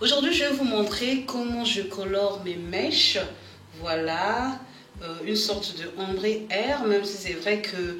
Aujourd'hui, je vais vous montrer comment je colore mes mèches. Voilà, une sorte de ombré air, même si c'est vrai que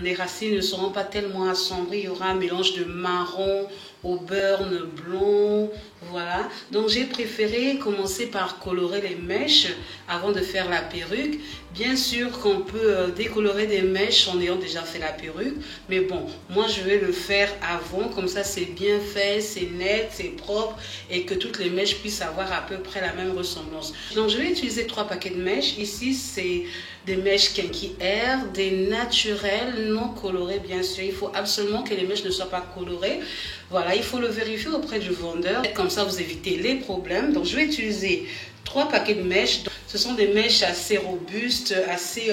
les racines ne seront pas tellement assombries. Il y aura un mélange de marron au burn blond. Voilà, donc j'ai préféré commencer par colorer les mèches avant de faire la perruque. Bien sûr qu'on peut décolorer des mèches en ayant déjà fait la perruque, mais bon, moi je vais le faire avant, comme ça c'est bien fait, c'est net, c'est propre et que toutes les mèches puissent avoir à peu près la même ressemblance. Donc je vais utiliser 3 paquets de mèches. Ici c'est des mèches Kinky Air, des naturelles, non colorées bien sûr. Il faut absolument que les mèches ne soient pas colorées. Voilà, il faut le vérifier auprès du vendeur. Comme ça, vous évitez les problèmes. Donc, je vais utiliser 3 paquets de mèches. Ce sont des mèches assez robustes, assez...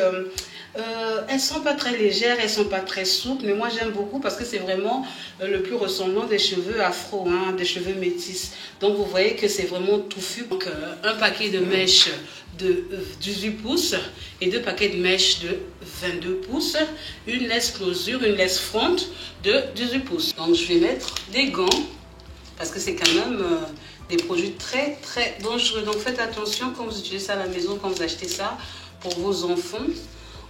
elles sont pas très légères, elles sont pas très souples, mais moi j'aime beaucoup parce que c'est vraiment le plus ressemblant des cheveux afro, hein, des cheveux métis. Donc vous voyez que c'est vraiment touffu. Donc un paquet de mèches de 18 pouces et 2 paquets de mèches de 22 pouces, une laisse closure, une laisse front de 18 pouces. Donc je vais mettre des gants parce que c'est quand même des produits très très dangereux. Donc faites attention quand vous utilisez ça à la maison, quand vous achetez ça pour vos enfants.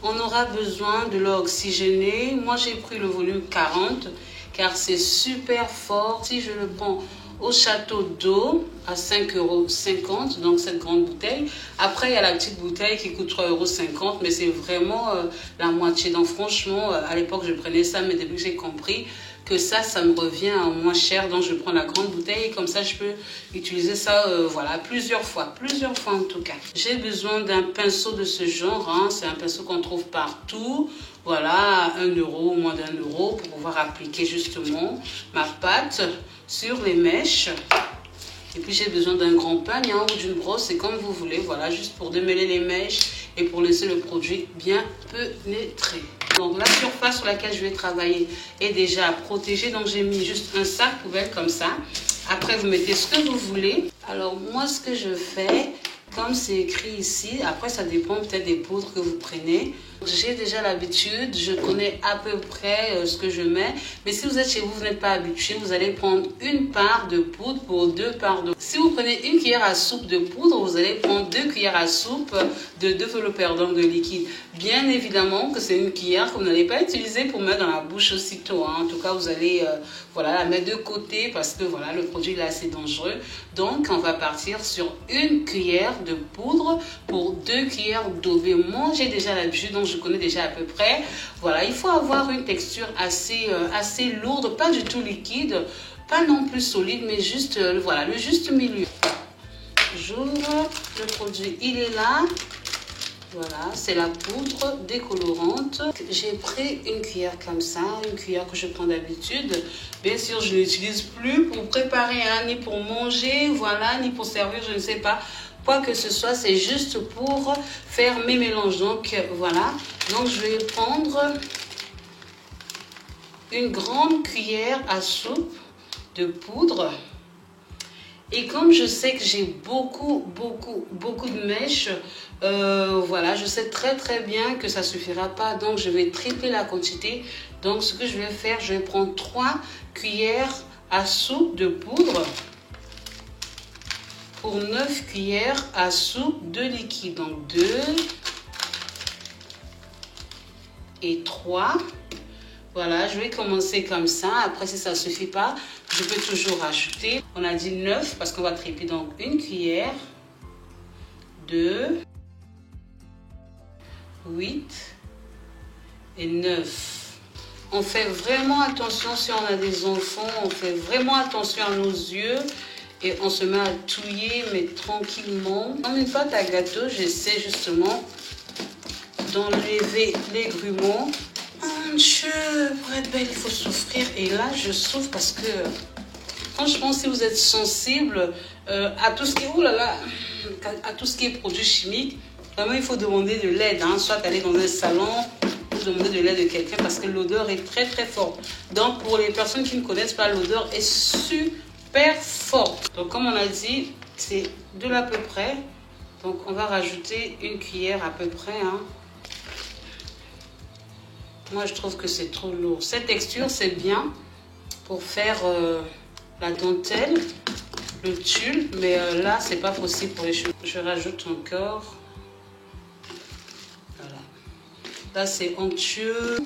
On aura besoin de l'eau oxygénée. Moi, j'ai pris le volume 40 car c'est super fort. Si je le prends au château d'eau à 5,50 €, donc cette grande bouteille. Après, il y a la petite bouteille qui coûte 3,50 €, mais c'est vraiment la moitié. Donc franchement, à l'époque, je prenais ça, mais depuis que j'ai compris que ça me revient à moins cher, donc je prends la grande bouteille et comme ça je peux utiliser ça voilà, plusieurs fois en tout cas. J'ai besoin d'un pinceau de ce genre, hein. C'est un pinceau qu'on trouve partout, voilà, 1 €, moins d'1 € pour pouvoir appliquer justement ma pâte sur les mèches. Et puis j'ai besoin d'un grand pagne, hein, ou d'une brosse, c'est comme vous voulez, voilà, juste pour démêler les mèches et pour laisser le produit bien pénétrer. Donc la surface sur laquelle je vais travailler est déjà protégée, donc j'ai mis juste un sac poubelle comme ça. Après vous mettez ce que vous voulez. Alors moi ce que je fais, comme c'est écrit ici, après ça dépend peut-être des poudres que vous prenez. J'ai déjà l'habitude, je connais à peu près ce que je mets. Mais si vous êtes chez vous, vous n'êtes pas habitué, vous allez prendre une part de poudre pour 2 parts d'eau. Si vous prenez une cuillère à soupe de poudre, vous allez prendre 2 cuillères à soupe de développeur donc de liquide. Bien évidemment que c'est une cuillère que vous n'allez pas utiliser pour mettre dans la bouche aussitôt, hein. En tout cas, vous allez voilà, la mettre de côté parce que voilà, le produit est assez dangereux. Donc, on va partir sur une cuillère de poudre pour 2 cuillères d'eau. Mais moi, j'ai déjà l'habitude, donc je connais déjà à peu près. Voilà, il faut avoir une texture assez lourde, pas du tout liquide, pas non plus solide, mais juste, voilà, le juste milieu. J'ouvre le produit, il est là. Voilà, c'est la poudre décolorante. J'ai pris une cuillère comme ça, une cuillère que je prends d'habitude. Bien sûr, je ne l'utilise plus pour préparer, hein, ni pour manger, voilà, ni pour servir, je ne sais pas. Quoi que ce soit, c'est juste pour faire mes mélanges. Donc voilà, donc je vais prendre une grande cuillère à soupe de poudre. Et comme je sais que j'ai beaucoup de mèches, voilà, je sais très bien que ça suffira pas. Donc je vais tripler la quantité. Donc ce que je vais faire, je vais prendre 3 cuillères à soupe de poudre pour 9 cuillères à soupe de liquide. Donc 2 et 3. Voilà, je vais commencer comme ça. Après, si ça ne suffit pas, je peux toujours rajouter. On a dit 9 parce qu'on va tripler. Donc, une cuillère, 2, 8 et 9. On fait vraiment attention si on a des enfants. On fait vraiment attention à nos yeux. Et on se met à touiller, mais tranquillement. Comme une pâte à gâteau, j'essaie justement d'enlever les grumeaux. Mon Dieu, pour être belle, il faut souffrir. Et là, je souffre parce que, franchement, si vous êtes sensible à tout ce qui est, oh là là, à tout ce qui est produits chimiques, vraiment, il faut demander de l'aide. Hein. Soit aller dans un salon, ou demander de l'aide de quelqu'un parce que l'odeur est très forte. Donc, pour les personnes qui ne connaissent pas, l'odeur est super forte. Donc, comme on a dit, c'est de l'à peu près. Donc, on va rajouter une cuillère à peu près, hein. Moi, je trouve que c'est trop lourd. Cette texture, c'est bien pour faire la dentelle, le tulle, mais là, c'est pas possible pour les cheveux. Je rajoute encore. Voilà. Là, c'est onctueux.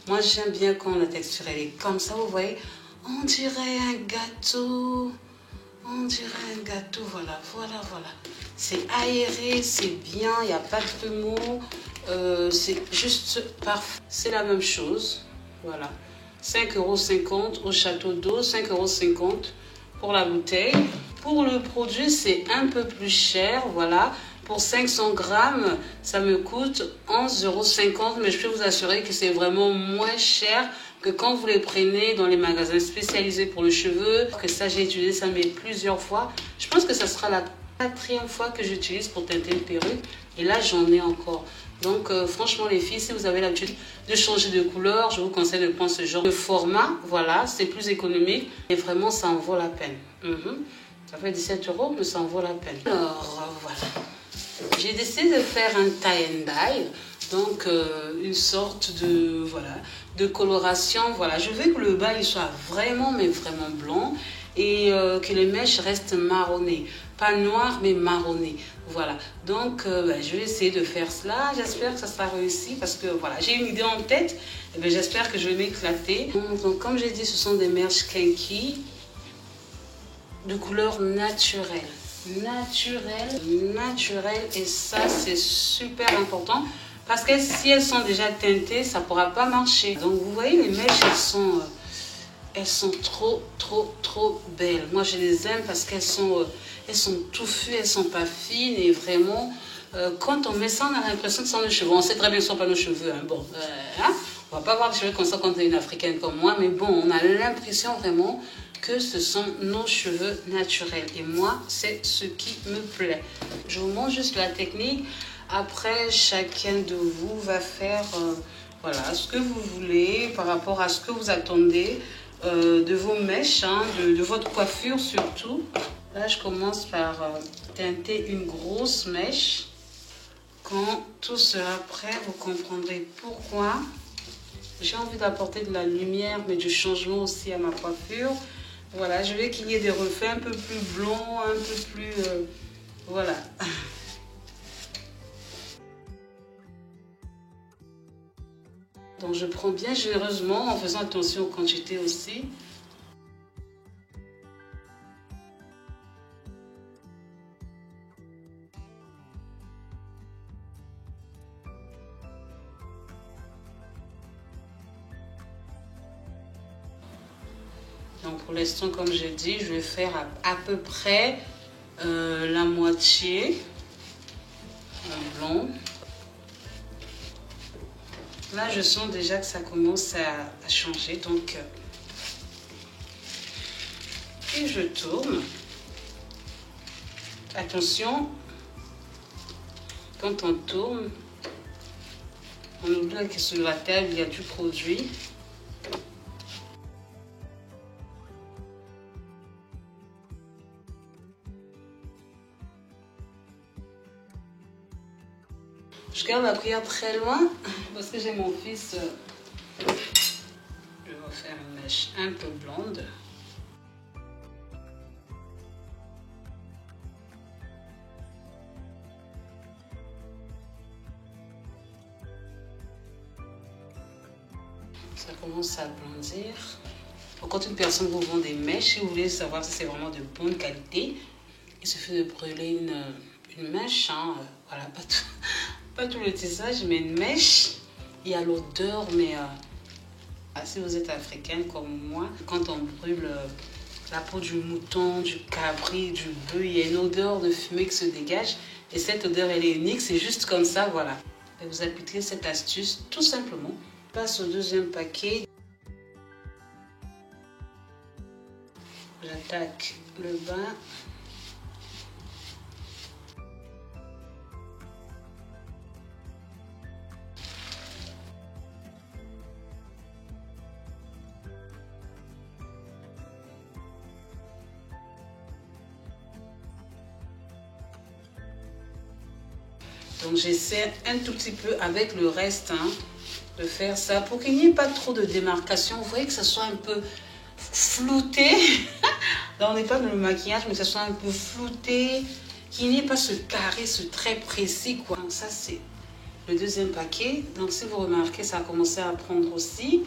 Moi, j'aime bien quand la texture, elle est comme ça, vous voyez. On dirait un gâteau. On dirait un gâteau, voilà, voilà, voilà. C'est aéré, c'est bien, il n'y a pas de mots. C'est juste parfait. C'est la même chose, voilà. 5,50 € au château d'eau, 5,50 € pour la bouteille. Pour le produit, c'est un peu plus cher, voilà. Pour 500 grammes, ça me coûte 11,50 €, mais je peux vous assurer que c'est vraiment moins cher que quand vous les prenez dans les magasins spécialisés pour le cheveu. Que ça, j'ai utilisé ça mais plusieurs fois. Je pense que ça sera la 4e fois que j'utilise pour teinter une perruque. Et là, j'en ai encore. Donc, franchement, les filles, si vous avez l'habitude de changer de couleur, je vous conseille de prendre ce genre de format. Voilà, c'est plus économique. Et vraiment, ça en vaut la peine. Ça fait 17 €, mais ça en vaut la peine. Alors, voilà. J'ai décidé de faire un tie and dye. Donc, une sorte de, voilà, de coloration. Voilà, je veux que le bas il soit vraiment, mais vraiment blanc. Et que les mèches restent marronnées. Pas noires, mais marronnées. Voilà. Donc, je vais essayer de faire cela. J'espère que ça sera réussi parce que, voilà, j'ai une idée en tête. Et j'espère que je vais m'éclater. Donc, comme j'ai dit, ce sont des mèches kinky de couleur naturelle. Naturelle. Et ça, c'est super important. Parce que si elles sont déjà teintées, ça ne pourra pas marcher. Donc, vous voyez, les mèches, elles sont trop belles. Moi, je les aime parce qu'elles sont touffues, elles ne sont pas fines. Et vraiment, quand on met ça, on a l'impression que ce sont nos cheveux. On sait très bien que ce ne sont pas nos cheveux. Hein. Bon, on ne va pas avoir des cheveux comme ça quand on est une africaine comme moi. Mais bon, on a l'impression vraiment que ce sont nos cheveux naturels. Et moi, c'est ce qui me plaît. Je vous montre juste la technique. Après, chacun de vous va faire voilà, ce que vous voulez par rapport à ce que vous attendez de vos mèches, hein, de votre coiffure surtout. Là, je commence par teinter une grosse mèche. Quand tout sera prêt, vous comprendrez pourquoi. J'ai envie d'apporter de la lumière, mais du changement aussi à ma coiffure. Voilà, je veux qu'il y ait des reflets un peu plus blonds, un peu plus... voilà. Donc je prends bien généreusement en faisant attention aux quantités aussi. Donc pour l'instant, comme je dis, je vais faire à peu près la moitié en blanc. Là, je sens déjà que ça commence à changer, donc... Et je tourne. Attention, quand on tourne, on oublie que sur la table, il y a du produit. Je garde la prière très loin parce que j'ai mon fils. Je vais faire une mèche un peu blonde. Ça commence à blondir. Quand une personne vous vend des mèches, si vous voulez savoir si c'est vraiment de bonne qualité, il suffit de brûler une mèche. Hein, voilà, pas tout le tissage, mais une mèche. Il y a l'odeur, mais si vous êtes africaine comme moi, quand on brûle la peau du mouton, du cabri, du bœuf, il y a une odeur de fumée qui se dégage. Et cette odeur, elle est unique, c'est juste comme ça, voilà. Et vous appliquez cette astuce tout simplement. Je passe au deuxième paquet. J'attaque le bas. Donc j'essaie un tout petit peu avec le reste, hein, de faire ça pour qu'il n'y ait pas trop de démarcation. Vous voyez que ça soit un peu flouté. Là, on n'est pas dans le maquillage, mais ça soit un peu flouté, qui n'ait pas ce carré, ce trait précis, quoi. Donc ça, c'est le deuxième paquet. Donc si vous remarquez, ça a commencé à prendre aussi.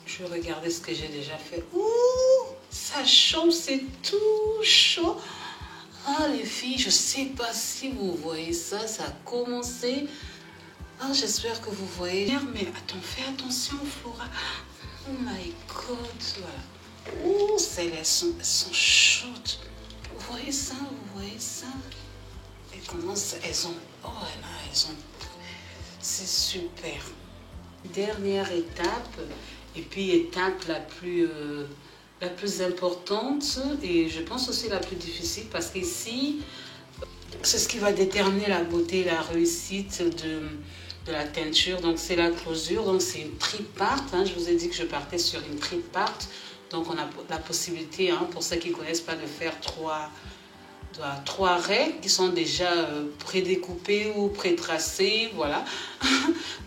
Je vais regarder ce que j'ai déjà fait. Ouh, ça chauffe, c'est tout chaud. Ah, les filles, je sais pas si vous voyez ça, ça a commencé. Ah, j'espère que vous voyez. Mais attends, fais attention, Flora. Oh my God, voilà. Oh, elles sont chaudes. Vous voyez ça, vous voyez ça. Et comment ça, elles ont... Oh là, elles ont... C'est super. Dernière étape. Et puis, étape la plus importante. Et je pense aussi la plus difficile. Parce qu'ici, c'est ce qui va déterminer la beauté, la réussite de la teinture. Donc, c'est la closure. Donc, c'est une tripart. Hein. Je vous ai dit que je partais sur une tripart. Donc, on a la possibilité, hein, pour ceux qui ne connaissent pas, de faire trois raies qui sont déjà prédécoupées ou pré-tracées. Voilà.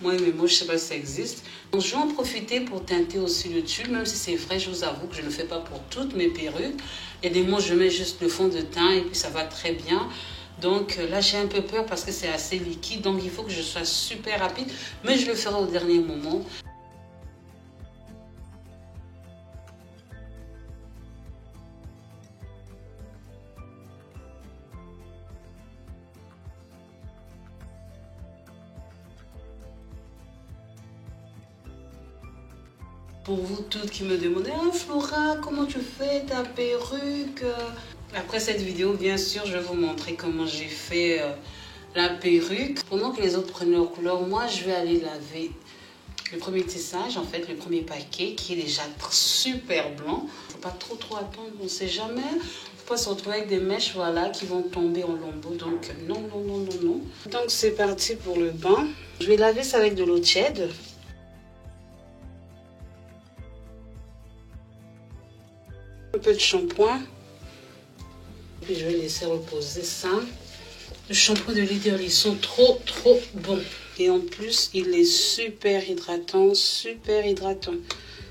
Moi et mes mots, je ne sais pas si ça existe. Donc, je vais en profiter pour teinter aussi le tulle, même si c'est vrai, je vous avoue que je ne le fais pas pour toutes mes perruques. Il y a des mots, je mets juste le fond de teint et puis ça va très bien. Donc là, j'ai un peu peur parce que c'est assez liquide. Donc, il faut que je sois super rapide. Mais je le ferai au dernier moment. Pour vous toutes qui me demandez, ah Flora, comment tu fais ta perruque? Après cette vidéo, bien sûr, je vais vous montrer comment j'ai fait la perruque. Pendant que les autres prennent leur couleur, moi, je vais aller laver le premier tissage, en fait, le premier paquet, qui est déjà super blanc. Il ne faut pas trop attendre, on ne sait jamais. Il ne faut pas se retrouver avec des mèches, voilà, qui vont tomber en lambeaux. Donc, non. Donc, c'est parti pour le bain. Je vais laver ça avec de l'eau tiède. Un peu de shampoing. Puis je vais laisser reposer ça. Le shampoing de Lidl, ils sont trop bons. Et en plus, il est super hydratant,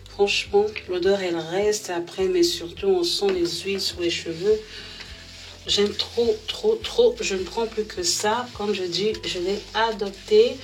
Franchement, l'odeur, elle reste après, mais surtout, on sent les huiles sur les cheveux. J'aime trop. Je ne prends plus que ça. Comme je dis, je l'ai adopté.